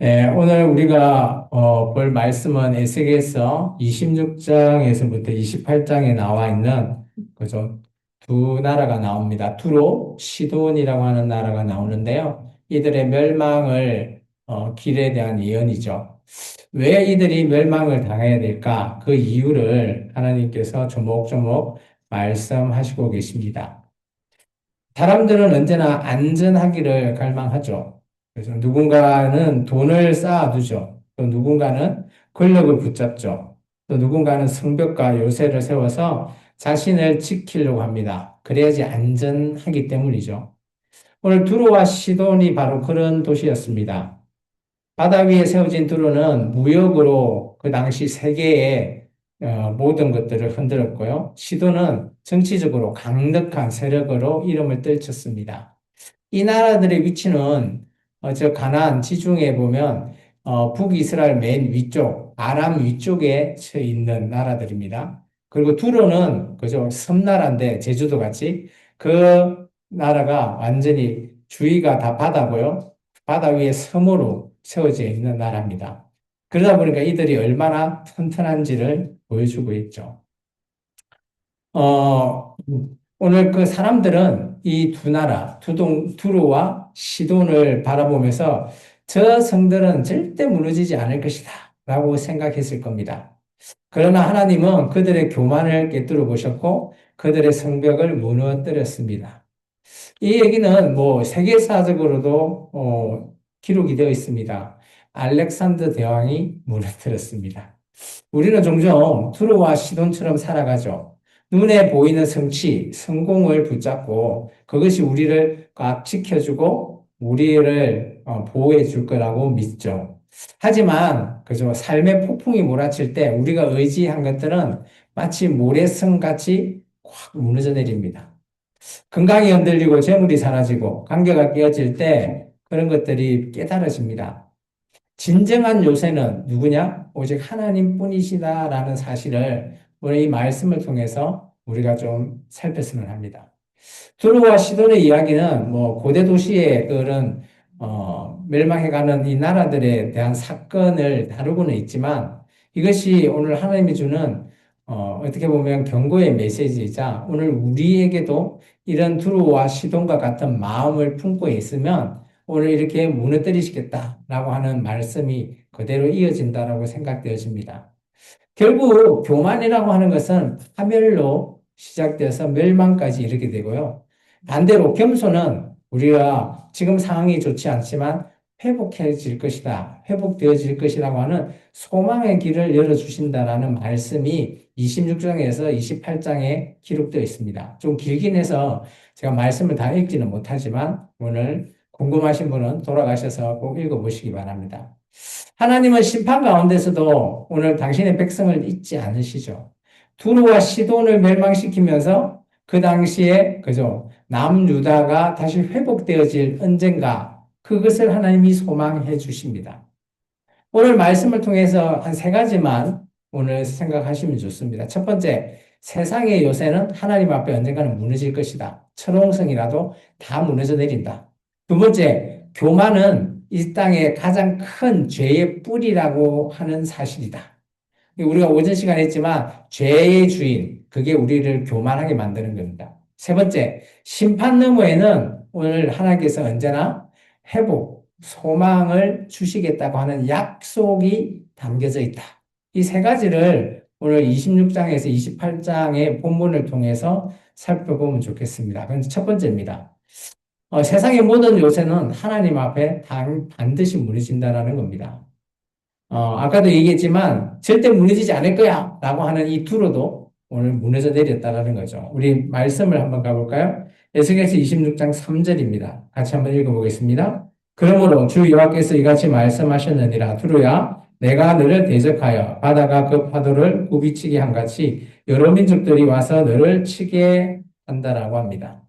오늘 우리가 볼 말씀은 에스겔서 26장에서부터 28장에 나와 있는 그죠? 두 나라가 나옵니다. 두로 시돈이라고 하는 나라가 나오는데요. 이들의 멸망을 길에 대한 예언이죠. 왜 이들이 멸망을 당해야 될까? 그 이유를 하나님께서 조목조목 말씀하시고 계십니다. 사람들은 언제나 안전하기를 갈망하죠. 그래서 누군가는 돈을 쌓아두죠. 또 누군가는 권력을 붙잡죠. 또 누군가는 성벽과 요새를 세워서 자신을 지키려고 합니다. 그래야지 안전하기 때문이죠. 오늘 두로와 시돈이 바로 그런 도시였습니다. 바다 위에 세워진 두로는 무역으로 그 당시 세계의 모든 것들을 흔들었고요. 시도는 정치적으로 강력한 세력으로 이름을 떨쳤습니다. 이 나라들의 위치는 저 가나안 지중해 보면 북이스라엘 맨 위쪽, 아람 위쪽에 처해 있는 나라들입니다. 그리고 두로는 그저 섬나라인데 제주도 같이 그 나라가 완전히 주위가 다 바다고요. 바다 위에 섬으로 세워져 있는 나라입니다. 그러다 보니까 이들이 얼마나 튼튼한지를 보여주고 있죠. 어, 오늘 그 사람들은 이 두 나라, 두로와 시돈을 바라보면서 저 성들은 절대 무너지지 않을 것이다 라고 생각했을 겁니다. 그러나 하나님은 그들의 교만을 꿰뚫어 보셨고 그들의 성벽을 무너뜨렸습니다. 이 얘기는 뭐 세계사적으로도 기록이 되어 있습니다. 알렉산더 대왕이 무너뜨렸습니다. 우리는 종종 투로와 시돈처럼 살아가죠. 눈에 보이는 성취, 성공을 붙잡고 그것이 우리를 꽉 지켜주고 우리를 보호해 줄 거라고 믿죠. 하지만 그저 삶의 폭풍이 몰아칠 때 우리가 의지한 것들은 마치 모래성 같이 확 무너져 내립니다. 건강이 흔들리고 재물이 사라지고 관계가 깨어질 때 그런 것들이 깨달아집니다. 진정한 요새는 누구냐? 오직 하나님뿐이시다라는 사실을 우리 이 말씀을 통해서 우리가 좀 살폈으면 합니다. 두로와 시돈의 이야기는 뭐 고대 도시의 그런 멸망해가는 이 나라들에 대한 사건을 다루고는 있지만 이것이 오늘 하나님이 주는 어떻게 보면 경고의 메시지이자 오늘 우리에게도 이런 두로와 시돈과 같은 마음을 품고 있으면 오늘 이렇게 무너뜨리시겠다라고 하는 말씀이 그대로 이어진다라고 생각되어집니다. 결국 교만이라고 하는 것은 파멸로 시작돼서 멸망까지 이르게 되고요. 반대로 겸손은 우리가 지금 상황이 좋지 않지만 회복해질 것이다. 회복되어질 것이라고 하는 소망의 길을 열어주신다라는 말씀이 26장에서 28장에 기록되어 있습니다. 좀 길긴 해서 제가 말씀을 다 읽지는 못하지만 오늘 궁금하신 분은 돌아가셔서 꼭 읽어보시기 바랍니다. 하나님은 심판 가운데서도 오늘 당신의 백성을 잊지 않으시죠. 두루와 시돈을 멸망시키면서 그 당시에 그죠 남유다가 다시 회복되어질 언젠가 그것을 하나님이 소망해 주십니다. 오늘 말씀을 통해서 한 세 가지만 오늘 생각하시면 좋습니다. 첫 번째, 세상의 요새는 하나님 앞에 언젠가는 무너질 것이다. 천홍성이라도 다 무너져 내린다. 두 번째, 교만은 이 땅의 가장 큰 죄의 뿌리라고 하는 사실이다. 우리가 오전 시간에 했지만 죄의 주인, 그게 우리를 교만하게 만드는 겁니다. 세 번째, 심판 너머에는 오늘 하나님께서 언제나 회복, 소망을 주시겠다고 하는 약속이 담겨져 있다. 이 세 가지를 오늘 26장에서 28장의 본문을 통해서 살펴보면 좋겠습니다. 그럼 첫 번째입니다. 세상의 모든 요새는 하나님 앞에 반드시 무너진다라는 겁니다. 아까도 얘기했지만 절대 무너지지 않을 거야 라고 하는 이 두로도 오늘 무너져 내렸다라는 거죠. 우리 말씀을 한번 가볼까요? 에스겔서 26장 3절입니다. 같이 한번 읽어보겠습니다. 그러므로 주 여호와께서 이같이 말씀하셨느니라. 두로야 내가 너를 대적하여 바다가 그 파도를 굽이치게 한 같이 여러 민족들이 와서 너를 치게 한다라고 합니다.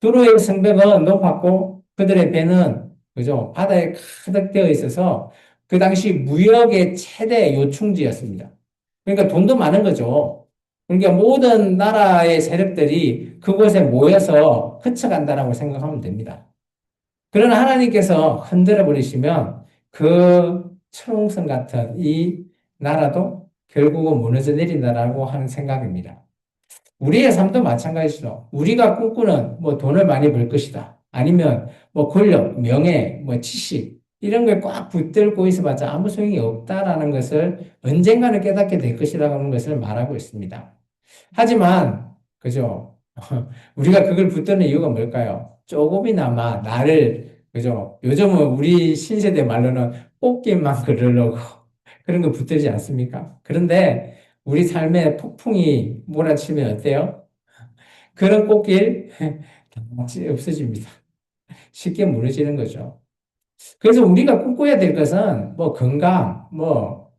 두로의 성벽은 높았고 그들의 배는 그죠 바다에 가득 되어 있어서 그 당시 무역의 최대 요충지였습니다. 그러니까 돈도 많은 거죠. 그러니까 모든 나라의 세력들이 그곳에 모여서 흩어간다라고 생각하면 됩니다. 그러나 하나님께서 흔들어 버리시면 그 철옹성 같은 이 나라도 결국은 무너져 내린다라고 하는 생각입니다. 우리의 삶도 마찬가지죠. 우리가 꿈꾸는 뭐 돈을 많이 벌 것이다. 아니면 뭐 권력, 명예, 뭐 지식 이런 걸 꽉 붙들고 있어봤자 아무 소용이 없다라는 것을 언젠가는 깨닫게 될 것이라고 하는 것을 말하고 있습니다. 하지만 그죠? 우리가 그걸 붙드는 이유가 뭘까요? 조금이나마 나를 그죠? 요즘은 우리 신세대 말로는 꽃길만 걸으려고 그런 거 붙들지 않습니까? 그런데 우리 삶에 폭풍이 몰아치면 어때요? 그런 꽃길 다 없어집니다. 쉽게 무너지는 거죠. 그래서 우리가 꿈꿔야 될 것은 뭐 건강, 뭐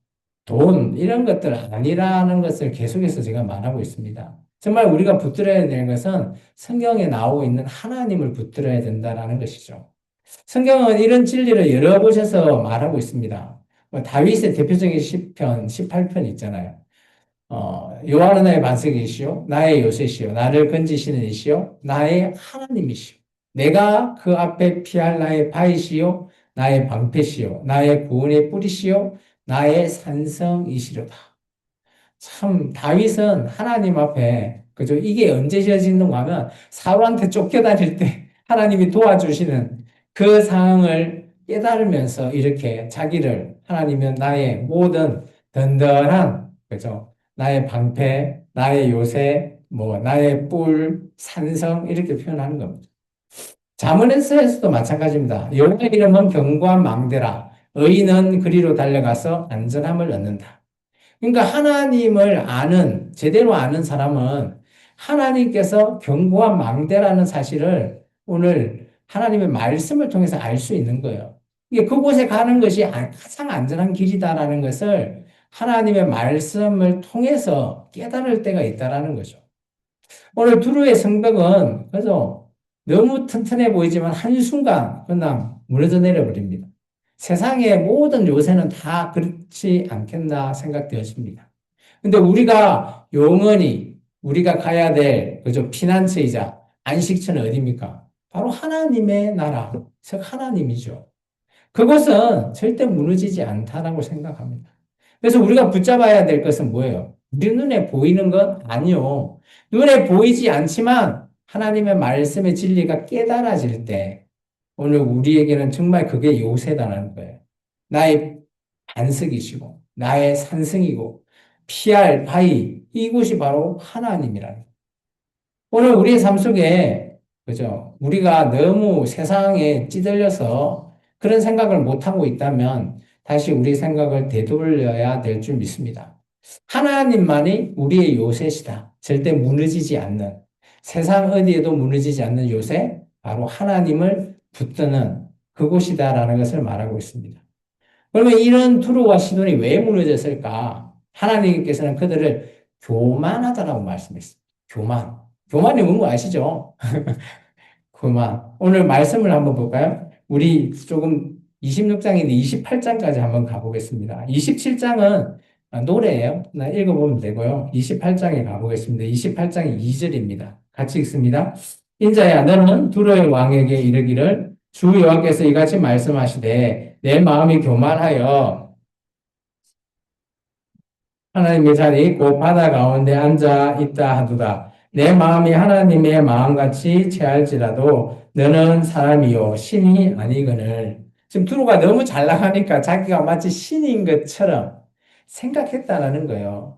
돈, 이런 것들 아니라는 것을 계속해서 제가 말하고 있습니다. 정말 우리가 붙들어야 되는 것은 성경에 나오고 있는 하나님을 붙들어야 된다라는 것이죠. 성경은 이런 진리를 여러 곳에서 말하고 있습니다. 뭐 다윗의 대표적인 시편 18편 있잖아요. 여호와는 나의 반석이시요 나의 요새시요 나를 건지시는 이시요 나의 하나님이시요 내가 그 앞에 피할 나의 바위시요 나의 방패시요 나의 구원의 뿌리시요 나의 산성이시로다. 참 다윗은 하나님 앞에 그죠? 이게 언제 지어지는가 하면 사울한테 쫓겨다닐 때 하나님이 도와주시는 그 상황을 깨달으면서 이렇게 자기를 하나님은 나의 모든 든든한 그죠? 나의 방패, 나의 요새, 뭐 나의 뿔, 산성 이렇게 표현하는 겁니다. 자문에서도 마찬가지입니다. 여호와의 이름은 견고한 망대라. 의인은 그리로 달려가서 안전함을 얻는다. 그러니까 하나님을 아는, 제대로 아는 사람은 하나님께서 견고한 망대라는 사실을 오늘 하나님의 말씀을 통해서 알 수 있는 거예요. 이게 그곳에 가는 것이 가장 안전한 길이다라는 것을 하나님의 말씀을 통해서 깨달을 때가 있다라는 거죠. 오늘 두루의 성벽은 그래서 너무 튼튼해 보이지만 한순간 그냥 무너져 내려버립니다. 세상의 모든 요새는 다 그렇지 않겠나 생각되었습니다. 근데 우리가 영원히 우리가 가야 될 그저 피난처이자 안식처는 어디입니까? 바로 하나님의 나라, 즉 하나님이죠. 그것은 절대 무너지지 않다라고 생각합니다. 그래서 우리가 붙잡아야 될 것은 뭐예요? 우리 눈에 보이는 것? 아니요. 눈에 보이지 않지만 하나님의 말씀의 진리가 깨달아질 때 오늘 우리에게는 정말 그게 요새다라는 거예요. 나의 반석이시고 나의 산성이고 피할 바위 이곳이 바로 하나님이라는 거예요. 오늘 우리의 삶 속에 그죠? 우리가 너무 세상에 찌들려서 그런 생각을 못하고 있다면 다시 우리 생각을 되돌려야 될 줄 믿습니다. 하나님만이 우리의 요새시다. 절대 무너지지 않는 세상 어디에도 무너지지 않는 요새 바로 하나님을 붙드는 그곳이다라는 것을 말하고 있습니다. 그러면 이런 두루와 시돈이 왜 무너졌을까? 하나님께서는 그들을 교만하다라고 말씀했습니다. 교만. 교만이 뭔거 아시죠? 교만. 오늘 말씀을 한번 볼까요? 우리 조금 26장인데 28장까지 한번 가보겠습니다. 27장은 노래예요. 나 읽어보면 되고요. 28장에 가보겠습니다. 28장이 2절입니다. 같이 읽습니다. 인자야, 너는 두로의 왕에게 이르기를 주 여호와께서 이같이 말씀하시되 내 마음이 교만하여 하나님의 자리 곧 바다 가운데 앉아 있다 하도다. 내 마음이 하나님의 마음같이 체할지라도 너는 사람이요 신이 아니거늘. 지금 두루가 너무 잘 나가니까 자기가 마치 신인 것처럼 생각했다라는 거예요.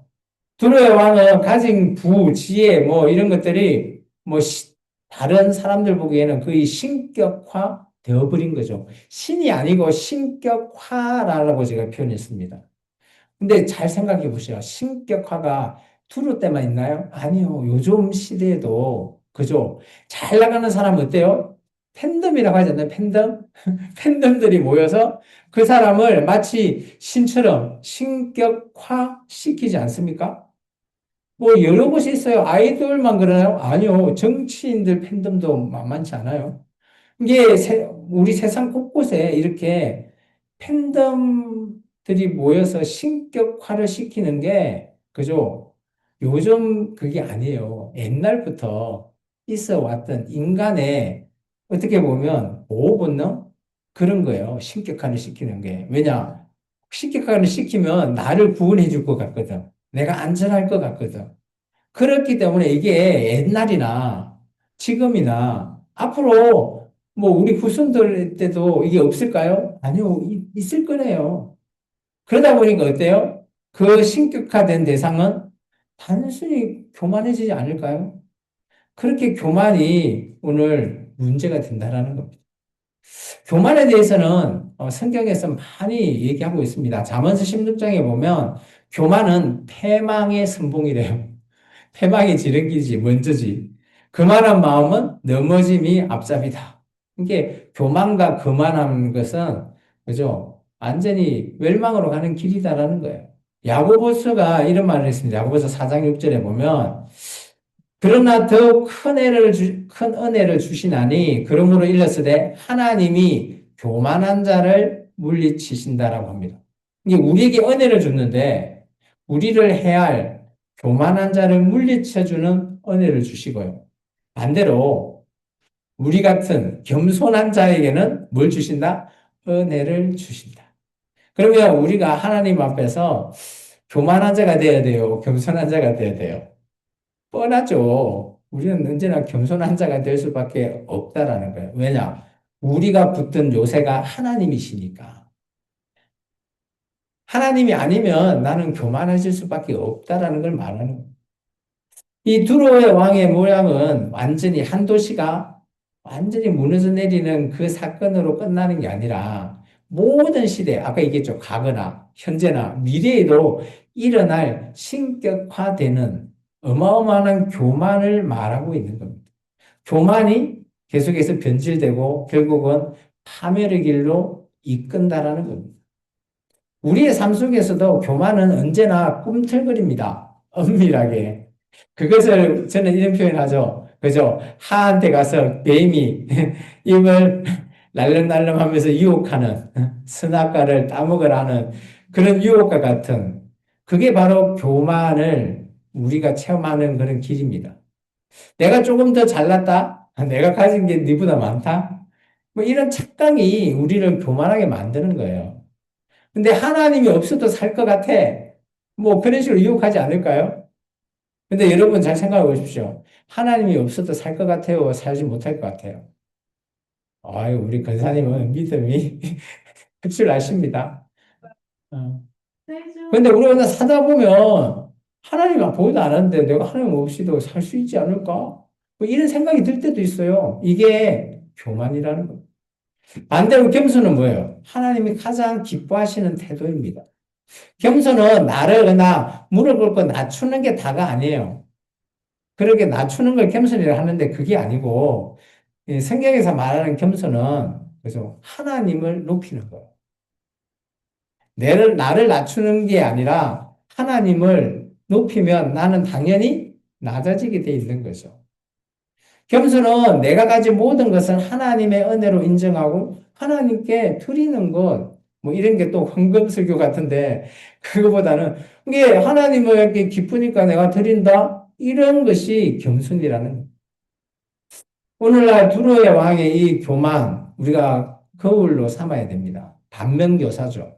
두루의 왕은 가진 부, 지혜 뭐 이런 것들이 뭐 다른 사람들 보기에는 거의 신격화 되어버린 거죠. 신이 아니고 신격화라고 제가 표현했습니다. 근데 잘 생각해 보세요. 신격화가 투루 때만 있나요? 아니요. 요즘 시대에도 그죠? 잘 나가는 사람 어때요? 팬덤이라고 하지 않나요? 팬덤? 팬덤들이 모여서 그 사람을 마치 신처럼 신격화 시키지 않습니까? 뭐 여러 곳이 있어요. 아이돌만 그러나요? 아니요. 정치인들 팬덤도 만만치 않아요. 이게 우리 세상 곳곳에 이렇게 팬덤들이 모여서 신격화를 시키는 게, 그죠? 요즘 그게 아니에요. 옛날부터 있어 왔던 인간의 어떻게 보면 보호 본능? 그런 거예요. 신격화를 시키는 게. 왜냐? 신격화를 시키면 나를 구원해 줄 것 같거든. 내가 안전할 것 같거든. 그렇기 때문에 이게 옛날이나 지금이나 앞으로 뭐 우리 후손들 때도 이게 없을까요? 아니요, 있을 거네요. 그러다 보니까 어때요? 그 신격화된 대상은 단순히 교만해지지 않을까요? 그렇게 교만이 오늘 문제가 된다라는 겁니다. 교만에 대해서는 성경에서 많이 얘기하고 있습니다. 잠언서 16장에 보면 교만은 패망의 선봉이래요. 패망의 지름길이지, 먼저지. 그만한 마음은 넘어짐이 앞잡이다. 이게 교만과 거만한 것은, 그죠? 완전히 멸망으로 가는 길이다라는 거예요. 야고보서가 이런 말을 했습니다. 야고보서 4장 6절에 보면, 그러나 더 큰 은혜를 주시나니, 그러므로 일렀으되, 하나님이 교만한 자를 물리치신다라고 합니다. 이게 우리에게 은혜를 줬는데, 우리를 해할 교만한 자를 물리쳐주는 은혜를 주시고요. 반대로 우리 같은 겸손한 자에게는 뭘 주신다? 은혜를 주신다. 그러면 우리가 하나님 앞에서 교만한 자가 되어야 돼요? 겸손한 자가 되어야 돼요? 뻔하죠. 우리는 언제나 겸손한 자가 될 수밖에 없다라는 거예요. 왜냐? 우리가 붙든 요새가 하나님이시니까. 하나님이 아니면 나는 교만해질 수밖에 없다라는 걸 말하는 거예요. 이 두로의 왕의 모양은 완전히 한 도시가 완전히 무너져 내리는 그 사건으로 끝나는 게 아니라 모든 시대, 아까 얘기했죠. 과거나 현재나 미래에도 일어날 신격화되는 어마어마한 교만을 말하고 있는 겁니다. 교만이 계속해서 변질되고 결국은 파멸의 길로 이끈다라는 겁니다. 우리의 삶 속에서도 교만은 언제나 꿈틀거립니다. 은밀하게. 그것을 저는 이런 표현하죠. 그죠? 하한테 가서 뱀이 입을 날름날름 하면서 유혹하는 선악과를 따먹으라는 그런 유혹과 같은 그게 바로 교만을 우리가 체험하는 그런 길입니다. 내가 조금 더 잘났다? 내가 가진 게 니보다 많다? 뭐 이런 착각이 우리를 교만하게 만드는 거예요. 근데 하나님이 없어도 살 것 같아. 뭐 그런 식으로 유혹하지 않을까요? 근데 여러분 잘 생각해 보십시오. 하나님이 없어도 살 것 같아요? 살지 못할 것 같아요? 아유, 우리 권사님은 믿음이 특출나십니다. 어. 근데 우리가 사다 보면 하나님 보이도 않았는데 내가 하나님 없이도 살 수 있지 않을까? 뭐 이런 생각이 들 때도 있어요. 이게 교만이라는 거예요. 반대로 겸손은 뭐예요? 하나님이 가장 기뻐하시는 태도입니다. 겸손은 나를 그나 무릎 꿇고 낮추는 게 다가 아니에요. 그렇게 낮추는 걸 겸손이라 하는데 그게 아니고 이 성경에서 말하는 겸손은 그래서 하나님을 높이는 거예요. 나를 낮추는 게 아니라 하나님을 높이면 나는 당연히 낮아지게 돼 있는 거죠. 겸손은 내가 가진 모든 것을 하나님의 은혜로 인정하고 하나님께 드리는 것, 뭐 이런 게 또 헌금설교 같은데 그거보다는 이게 하나님을 이렇게 기쁘니까 내가 드린다? 이런 것이 겸손이라는 오늘날 두로의 왕의 이 교만 우리가 거울로 삼아야 됩니다. 반면교사죠.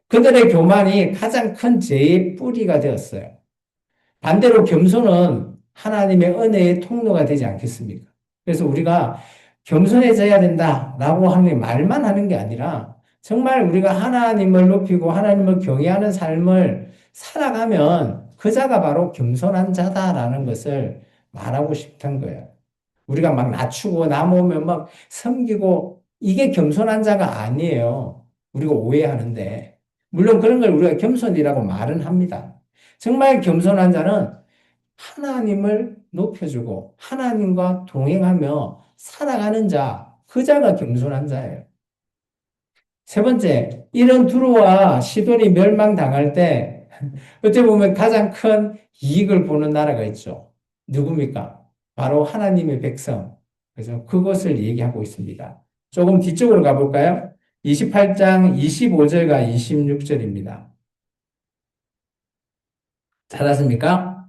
그들의 교만이 가장 큰 죄의 뿌리가 되었어요. 반대로 겸손은 하나님의 은혜의 통로가 되지 않겠습니까? 그래서 우리가 겸손해져야 된다라고 하는 말만 하는 게 아니라 정말 우리가 하나님을 높이고 하나님을 경외하는 삶을 살아가면 그 자가 바로 겸손한 자다라는 것을 말하고 싶은 거예요. 우리가 막 낮추고 나오면 막 섬기고 이게 겸손한 자가 아니에요. 우리가 오해하는데. 물론 그런 걸 우리가 겸손이라고 말은 합니다. 정말 겸손한 자는 하나님을 높여주고 하나님과 동행하며 살아가는 자, 그 자가 겸손한 자예요. 세 번째, 이런 두로와 시돈이 멸망당할 때 어떻게 보면 가장 큰 이익을 보는 나라가 있죠. 누굽니까? 바로 하나님의 백성. 그래서 그것을 얘기하고 있습니다. 조금 뒤쪽으로 가볼까요? 28장 25절과 26절입니다. 찾았습니까?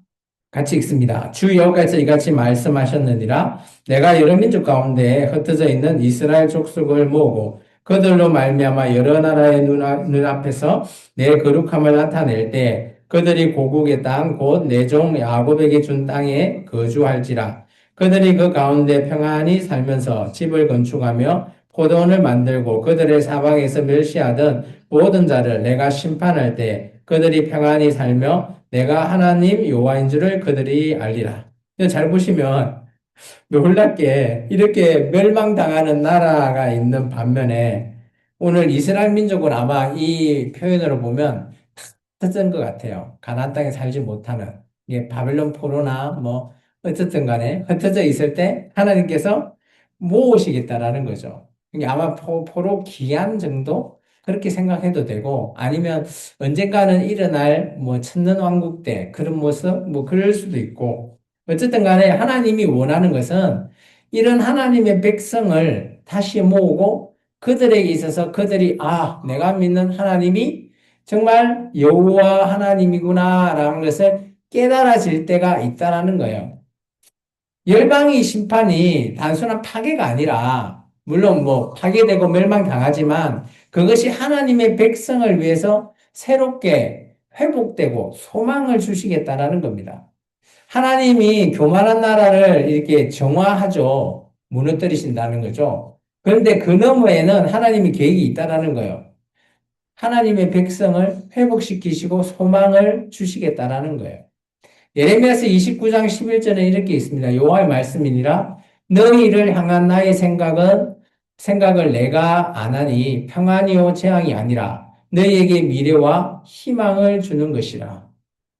같이 읽습니다. 주 여호와께서 이같이 말씀하셨느니라. 내가 여러 민족 가운데 흩어져 있는 이스라엘 족속을 모으고 그들로 말미암아 여러 나라의 눈앞에서 내 거룩함을 나타낼 때 그들이 고국의 땅 곧 내 종 야곱에게 준 땅에 거주할지라. 그들이 그 가운데 평안히 살면서 집을 건축하며 포도원을 만들고 그들의 사방에서 멸시하던 모든 자를 내가 심판할 때 그들이 평안히 살며 내가 하나님 여호와인 줄을 그들이 알리라. 이거 잘 보시면 놀랍게 이렇게 멸망당하는 나라가 있는 반면에 오늘 이스라엘 민족은 아마 이 표현으로 보면 흩어진 것 같아요. 가나안 땅에 살지 못하는 이게 바벨론 포로나 뭐 어쨌든 간에 흩어져 있을 때 하나님께서 모으시겠다라는 거죠. 이게 아마 포로 기한 정도 그렇게 생각해도 되고 아니면 언젠가는 일어날 뭐 천년 왕국 때 그런 모습 뭐 그럴 수도 있고 어쨌든 간에 하나님이 원하는 것은 이런 하나님의 백성을 다시 모으고 그들에게 있어서 그들이 내가 믿는 하나님이 정말 여호와 하나님이구나라는 것을 깨달아질 때가 있다라는 거예요. 열방의 심판이 단순한 파괴가 아니라 물론 뭐 파괴되고 멸망당하지만 그것이 하나님의 백성을 위해서 새롭게 회복되고 소망을 주시겠다라는 겁니다. 하나님이 교만한 나라를 이렇게 정화하죠. 무너뜨리신다는 거죠. 그런데 그 너머에는 하나님이 계획이 있다라는 거예요. 하나님의 백성을 회복시키시고 소망을 주시겠다라는 거예요. 예레미야서 29장 11절에 이렇게 있습니다. 여호와의 말씀이니라 너희를 향한 나의 생각을 내가 아나니 평안이요 재앙이 아니라 너희에게 미래와 희망을 주는 것이라.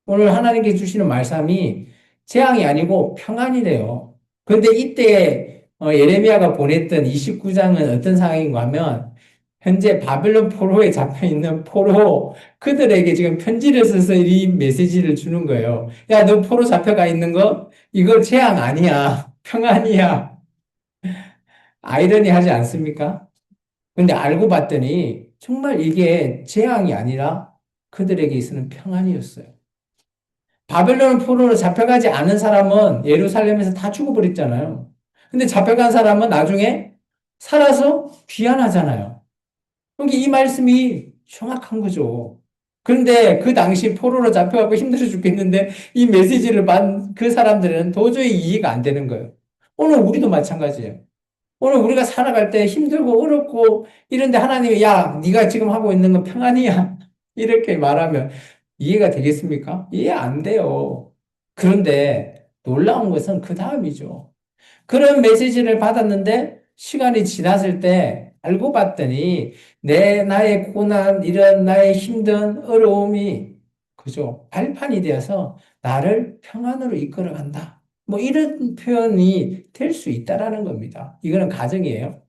오늘 하나님께 주시는 말씀이 재앙이 아니고 평안이래요. 그런데 이때 예레미야가 보냈던 29장은 어떤 상황인가 하면 현재 바벨론 포로에 잡혀 있는 포로 그들에게 지금 편지를 써서 이 메시지를 주는 거예요. 야, 너 포로 잡혀가 있는 거? 이거 재앙 아니야. 평안이야. 아이러니하지 않습니까? 근데 알고 봤더니 정말 이게 재앙이 아니라 그들에게 있어는 평안이었어요. 바벨론 포로로 잡혀가지 않은 사람은 예루살렘에서 다 죽어버렸잖아요. 근데 잡혀간 사람은 나중에 살아서 귀환하잖아요. 그러니까 이 말씀이 정확한 거죠. 그런데 그 당시 포로로 잡혀가고 힘들어 죽겠는데 이 메시지를 받은 그 사람들은 도저히 이해가 안 되는 거예요. 오늘 우리도 마찬가지예요. 오늘 우리가 살아갈 때 힘들고 어렵고 이런데 하나님이 야, 네가 지금 하고 있는 건 평안이야. 이렇게 말하면 이해가 되겠습니까? 이해 안 돼요. 그런데 놀라운 것은 그 다음이죠. 그런 메시지를 받았는데 시간이 지났을 때 알고 봤더니 나의 고난, 이런 나의 힘든 어려움이 그죠? 발판이 되어서 나를 평안으로 이끌어 간다. 뭐 이런 표현이 될 수 있다라는 겁니다. 이거는 가정이에요.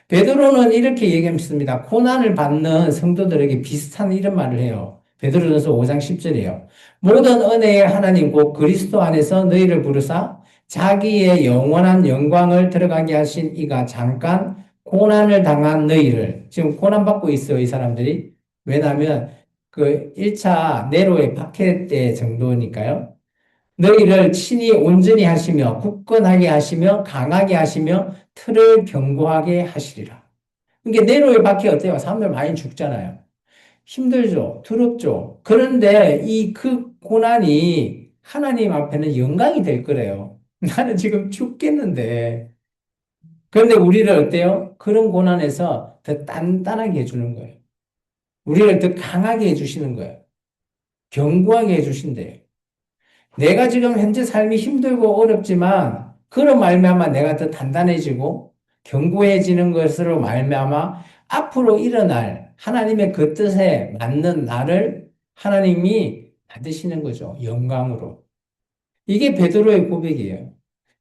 베드로는 이렇게 얘기했습니다. 고난을 받는 성도들에게 비슷한 이런 말을 해요. 베드로전서 5장 10절이에요. 모든 은혜의 하나님 곧 그리스도 안에서 너희를 부르사 자기의 영원한 영광을 들어가게 하신 이가 잠깐 고난을 당한 너희를 지금 고난받고 있어요, 이 사람들이. 왜냐하면 그 1차 네로의 박해 때 정도니까요. 너희를 친히 온전히 하시며 굳건하게 하시며 강하게 하시며 틀을 견고하게 하시리라. 이게 네로의 박해 어때요? 사람들 많이 죽잖아요. 힘들죠. 두렵죠. 그런데 이 그 고난이 하나님 앞에는 영광이 될 거래요. 나는 지금 죽겠는데. 그런데 우리를 어때요? 그런 고난에서 더 단단하게 해주는 거예요. 우리를 더 강하게 해주시는 거예요. 견고하게 해주신대요. 내가 지금 현재 삶이 힘들고 어렵지만 그런 말미암아 내가 더 단단해지고 견고해지는 것으로 말미암아 앞으로 일어날 하나님의 그 뜻에 맞는 나를 하나님이 받으시는 거죠. 영광으로. 이게 베드로의 고백이에요.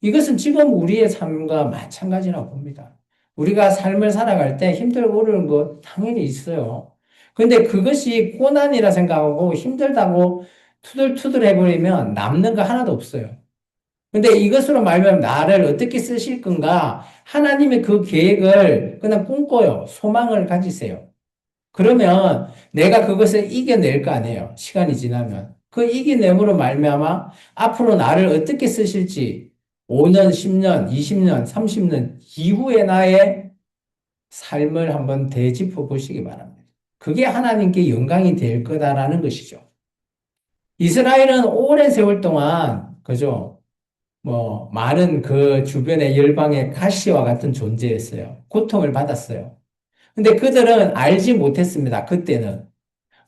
이것은 지금 우리의 삶과 마찬가지라고 봅니다. 우리가 삶을 살아갈 때 힘들고 어려운 거 당연히 있어요. 근데 그것이 고난이라 생각하고 힘들다고 투덜투덜 해버리면 남는 거 하나도 없어요. 근데 이것으로 말하면 나를 어떻게 쓰실 건가? 하나님의 그 계획을 그냥 꿈꿔요. 소망을 가지세요. 그러면 내가 그것을 이겨낼 거 아니에요. 시간이 지나면. 그 이겨냄으로 말미암아 앞으로 나를 어떻게 쓰실지 5년, 10년, 20년, 30년 이후의 나의 삶을 한번 되짚어 보시기 바랍니다. 그게 하나님께 영광이 될 거다라는 것이죠. 이스라엘은 오랜 세월 동안, 그죠? 많은 그 주변의 열방의 가시와 같은 존재였어요. 고통을 받았어요. 근데 그들은 알지 못했습니다. 그때는.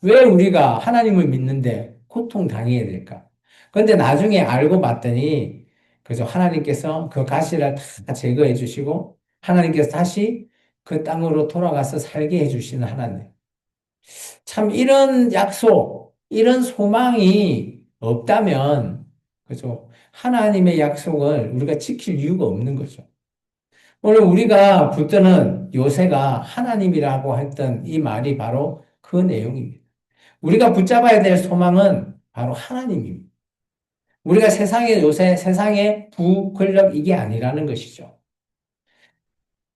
왜 우리가 하나님을 믿는데 고통 당해야 될까? 그런데 나중에 알고 봤더니, 그죠? 하나님께서 그 가시를 다 제거해 주시고, 하나님께서 다시 그 땅으로 돌아가서 살게 해 주시는 하나님. 참, 이런 약속, 이런 소망이 없다면, 그죠? 하나님의 약속을 우리가 지킬 이유가 없는 거죠. 오늘 우리가 붙드는 요새가 하나님이라고 했던 이 말이 바로 그 내용입니다. 우리가 붙잡아야 될 소망은 바로 하나님입니다. 우리가 세상의 요새, 세상의 부권력 이게 아니라는 것이죠.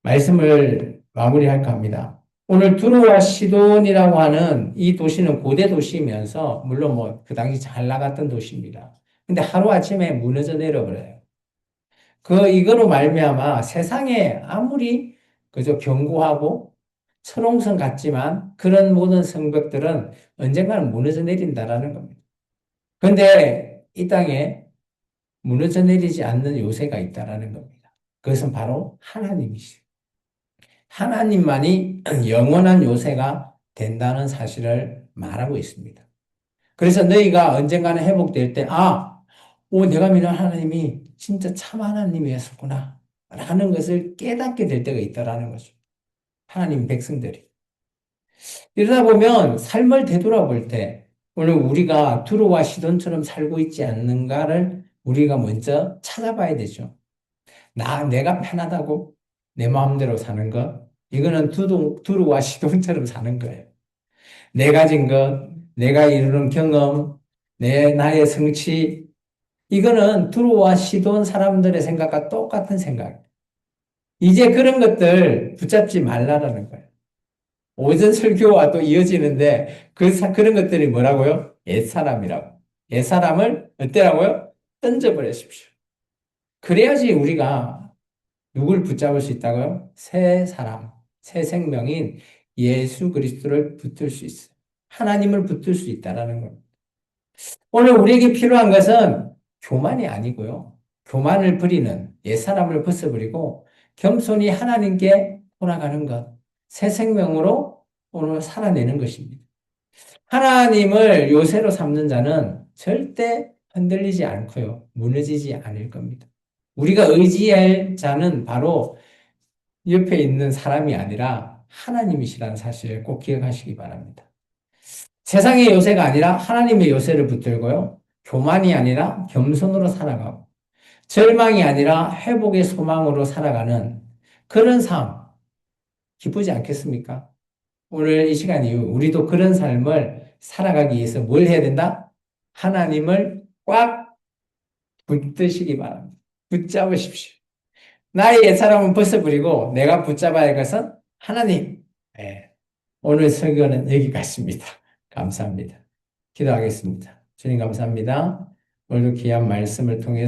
말씀을 마무리할까 합니다. 오늘 두로와 시돈이라고 하는 이 도시는 고대 도시이면서 물론 그 당시 잘 나갔던 도시입니다. 근데 하루아침에 무너져 내려버려요. 이거로 말미암아 세상에 아무리 그저 견고하고 철옹성 같지만 그런 모든 성벽들은 언젠가는 무너져 내린다라는 겁니다. 그런데 이 땅에 무너져 내리지 않는 요새가 있다라는 겁니다. 그것은 바로 하나님이시죠. 하나님만이 영원한 요새가 된다는 사실을 말하고 있습니다. 그래서 너희가 언젠가는 회복될 때, 내가 믿는 하나님이 진짜 참 하나님이었구나. 라는 것을 깨닫게 될 때가 있다라는 거죠. 하나님 백성들이. 이러다 보면 삶을 되돌아볼 때, 오늘 우리가 두로와 시돈처럼 살고 있지 않는가를 우리가 먼저 찾아봐야 되죠. 내가 편하다고 내 마음대로 사는 것, 이거는 두루와 시돈처럼 사는 거예요. 내가 가진 것, 내가 이루는 경험, 나의 성취, 이거는 두루와 시돈 사람들의 생각과 똑같은 생각. 이제 그런 것들 붙잡지 말라라는 거예요. 오전 설교와 또 이어지는데 그런 것들이 뭐라고요? 옛사람이라고. 옛사람을 어때라고요? 던져버리십시오. 그래야지 우리가 누굴 붙잡을 수 있다고요? 새 사람, 새 생명인 예수 그리스도를 붙들 수 있어요. 하나님을 붙들 수 있다라는 겁니다. 오늘 우리에게 필요한 것은 교만이 아니고요. 교만을 버리는 옛사람을 벗어버리고 겸손히 하나님께 돌아가는 것. 새 생명으로 오늘 살아내는 것입니다. 하나님을 요새로 삼는 자는 절대 흔들리지 않고요. 무너지지 않을 겁니다. 우리가 의지할 자는 바로 옆에 있는 사람이 아니라 하나님이시라는 사실을 꼭 기억하시기 바랍니다. 세상의 요새가 아니라 하나님의 요새를 붙들고요. 교만이 아니라 겸손으로 살아가고 절망이 아니라 회복의 소망으로 살아가는 그런 삶 기쁘지 않겠습니까? 오늘 이 시간 이후 우리도 그런 삶을 살아가기 위해서 뭘 해야 된다? 하나님을 꽉 붙드시기 바랍니다. 붙잡으십시오. 나의 옛사람은 벗어버리고 내가 붙잡아야 할 것은 하나님. 네. 오늘 설교는 여기까지입니다. 감사합니다. 기도하겠습니다. 주님 감사합니다. 오늘도 귀한 말씀을 통해